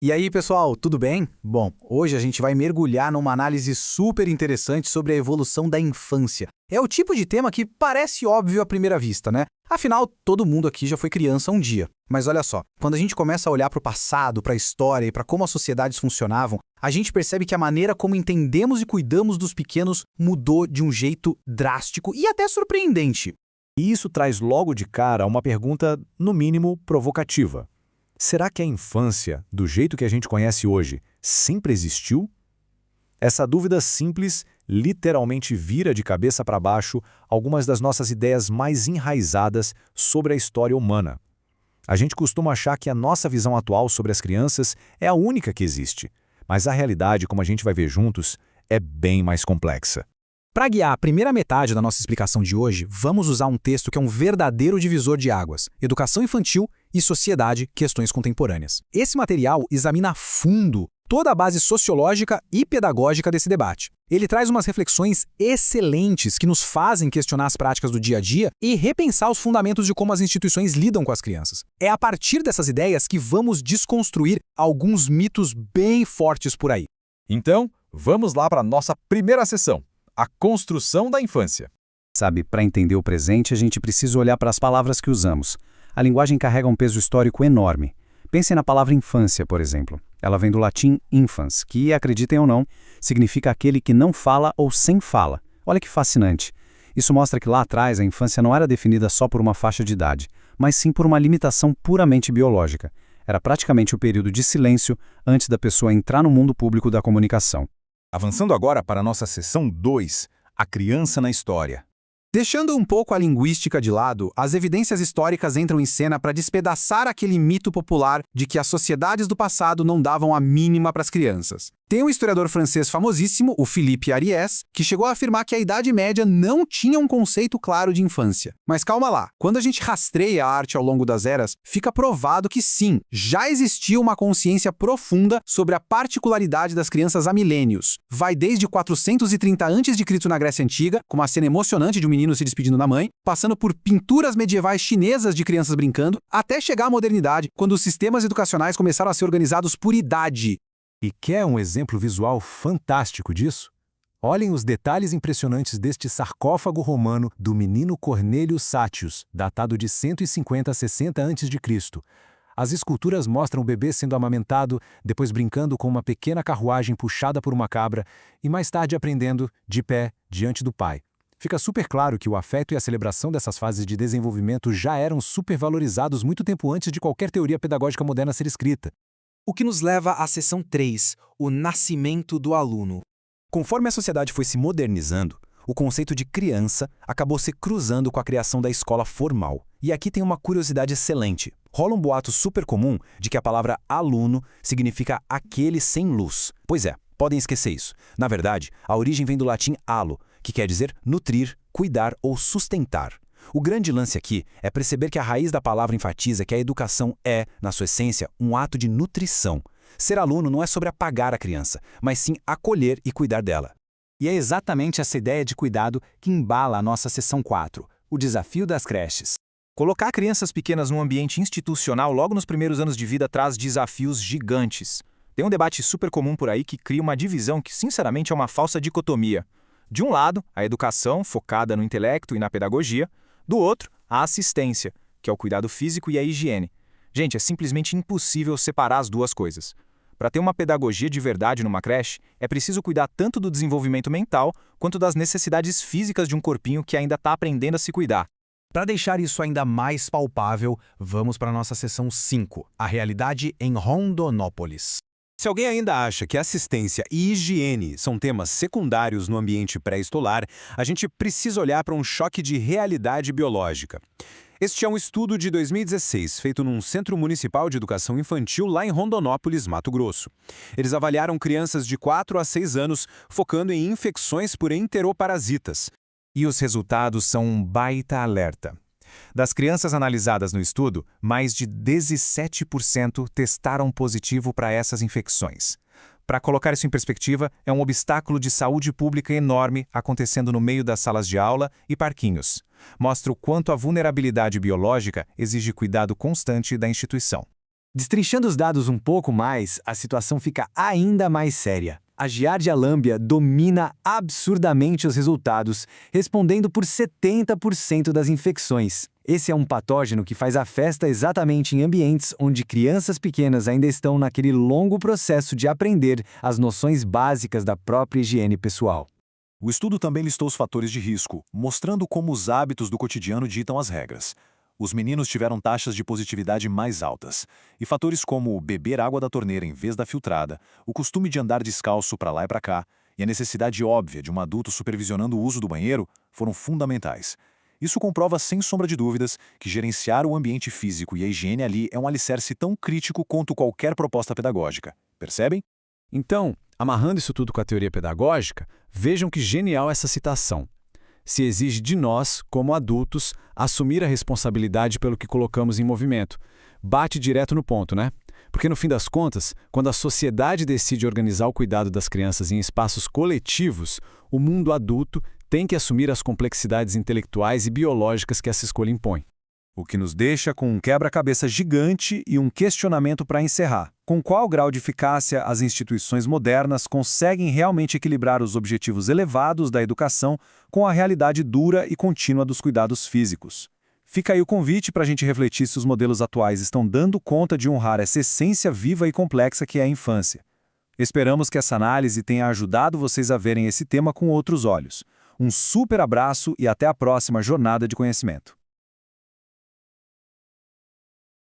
E aí, pessoal, tudo bem? Bom, hoje a gente vai mergulhar numa análise super interessante sobre a evolução da infância. É o tipo de tema que parece óbvio à primeira vista, né? Afinal, todo mundo aqui já foi criança um dia. Mas olha só, quando a gente começa a olhar para o passado, para a história e para como as sociedades funcionavam, a gente percebe que a maneira como entendemos e cuidamos dos pequenos mudou de um jeito drástico e até surpreendente. E isso traz logo de cara uma pergunta, no mínimo, provocativa. Será que a infância, do jeito que a gente conhece hoje, sempre existiu? Essa dúvida simples literalmente vira de cabeça para baixo algumas das nossas ideias mais enraizadas sobre a história humana. A gente costuma achar que a nossa visão atual sobre as crianças é a única que existe, mas a realidade, como a gente vai ver juntos, é bem mais complexa. Para guiar a primeira metade da nossa explicação de hoje, vamos usar um texto que é um verdadeiro divisor de águas: Educação Infantil e Sociedade, Questões Contemporâneas. Esse material examina a fundo toda a base sociológica e pedagógica desse debate. Ele traz umas reflexões excelentes que nos fazem questionar as práticas do dia a dia e repensar os fundamentos de como as instituições lidam com as crianças. É a partir dessas ideias que vamos desconstruir alguns mitos bem fortes por aí. Então, vamos lá para a nossa primeira sessão: a construção da infância. Sabe, para entender o presente, a gente precisa olhar para as palavras que usamos. A linguagem carrega um peso histórico enorme. Pensem na palavra infância, por exemplo. Ela vem do latim infans, que, acreditem ou não, significa aquele que não fala ou sem fala. Olha que fascinante. Isso mostra que lá atrás a infância não era definida só por uma faixa de idade, mas sim por uma limitação puramente biológica. Era praticamente o período de silêncio antes da pessoa entrar no mundo público da comunicação. Avançando agora para a nossa sessão 2, a criança na história. Deixando um pouco a linguística de lado, as evidências históricas entram em cena para despedaçar aquele mito popular de que as sociedades do passado não davam a mínima para as crianças. Tem um historiador francês famosíssimo, o Philippe Ariès, que chegou a afirmar que a Idade Média não tinha um conceito claro de infância. Mas calma lá, quando a gente rastreia a arte ao longo das eras, fica provado que sim, já existia uma consciência profunda sobre a particularidade das crianças há milênios. Vai desde 430 a.C. na Grécia Antiga, com uma cena emocionante de um menino se despedindo da mãe, passando por pinturas medievais chinesas de crianças brincando, até chegar à modernidade, quando os sistemas educacionais começaram a ser organizados por idade. E quer um exemplo visual fantástico disso? Olhem os detalhes impressionantes deste sarcófago romano do menino Cornelius Satius, datado de 150 a 60 a.C. As esculturas mostram o bebê sendo amamentado, depois brincando com uma pequena carruagem puxada por uma cabra e mais tarde aprendendo, de pé, diante do pai. Fica super claro que o afeto e a celebração dessas fases de desenvolvimento já eram supervalorizados muito tempo antes de qualquer teoria pedagógica moderna ser escrita. O que nos leva à seção 3, o nascimento do aluno. Conforme a sociedade foi se modernizando, o conceito de criança acabou se cruzando com a criação da escola formal. E aqui tem uma curiosidade excelente. Rola um boato super comum de que a palavra aluno significa aquele sem luz. Pois é, podem esquecer isso. Na verdade, a origem vem do latim alo, que quer dizer nutrir, cuidar ou sustentar. O grande lance aqui é perceber que a raiz da palavra enfatiza que a educação é, na sua essência, um ato de nutrição. Ser aluno não é sobre apagar a criança, mas sim acolher e cuidar dela. E é exatamente essa ideia de cuidado que embala a nossa seção 4, o desafio das creches. Colocar crianças pequenas num ambiente institucional logo nos primeiros anos de vida traz desafios gigantes. Tem um debate super comum por aí que cria uma divisão que, sinceramente, é uma falsa dicotomia. De um lado, a educação, focada no intelecto e na pedagogia. Do outro, a assistência, que é o cuidado físico e a higiene. Gente, é simplesmente impossível separar as duas coisas. Para ter uma pedagogia de verdade numa creche, é preciso cuidar tanto do desenvolvimento mental quanto das necessidades físicas de um corpinho que ainda está aprendendo a se cuidar. Para deixar isso ainda mais palpável, vamos para a nossa seção 5, a realidade em Rondonópolis. Se alguém ainda acha que assistência e higiene são temas secundários no ambiente pré-escolar, a gente precisa olhar para um choque de realidade biológica. Este é um estudo de 2016, feito num Centro Municipal de Educação Infantil lá em Rondonópolis, Mato Grosso. Eles avaliaram crianças de 4 a 6 anos, focando em infecções por enteroparasitas. E os resultados são um baita alerta. Das crianças analisadas no estudo, mais de 17% testaram positivo para essas infecções. Para colocar isso em perspectiva, é um obstáculo de saúde pública enorme acontecendo no meio das salas de aula e parquinhos. Mostra o quanto a vulnerabilidade biológica exige cuidado constante da instituição. Destrinchando os dados um pouco mais, a situação fica ainda mais séria. A Giardia lamblia domina absurdamente os resultados, respondendo por 70% das infecções. Esse é um patógeno que faz a festa exatamente em ambientes onde crianças pequenas ainda estão naquele longo processo de aprender as noções básicas da própria higiene pessoal. O estudo também listou os fatores de risco, mostrando como os hábitos do cotidiano ditam as regras. Os meninos tiveram taxas de positividade mais altas, e fatores como beber água da torneira em vez da filtrada, o costume de andar descalço para lá e para cá, e a necessidade óbvia de um adulto supervisionando o uso do banheiro foram fundamentais. Isso comprova sem sombra de dúvidas que gerenciar o ambiente físico e a higiene ali é um alicerce tão crítico quanto qualquer proposta pedagógica. Percebem? Então, amarrando isso tudo com a teoria pedagógica, vejam que genial essa citação. Se exige de nós, como adultos, assumir a responsabilidade pelo que colocamos em movimento. Bate direto no ponto, né? Porque, no fim das contas, quando a sociedade decide organizar o cuidado das crianças em espaços coletivos, o mundo adulto tem que assumir as complexidades intelectuais e biológicas que essa escolha impõe. O que nos deixa com um quebra-cabeça gigante e um questionamento para encerrar. Com qual grau de eficácia as instituições modernas conseguem realmente equilibrar os objetivos elevados da educação com a realidade dura e contínua dos cuidados físicos? Fica aí o convite para a gente refletir se os modelos atuais estão dando conta de honrar essa essência viva e complexa que é a infância. Esperamos que essa análise tenha ajudado vocês a verem esse tema com outros olhos. Um super abraço e até a próxima jornada de conhecimento.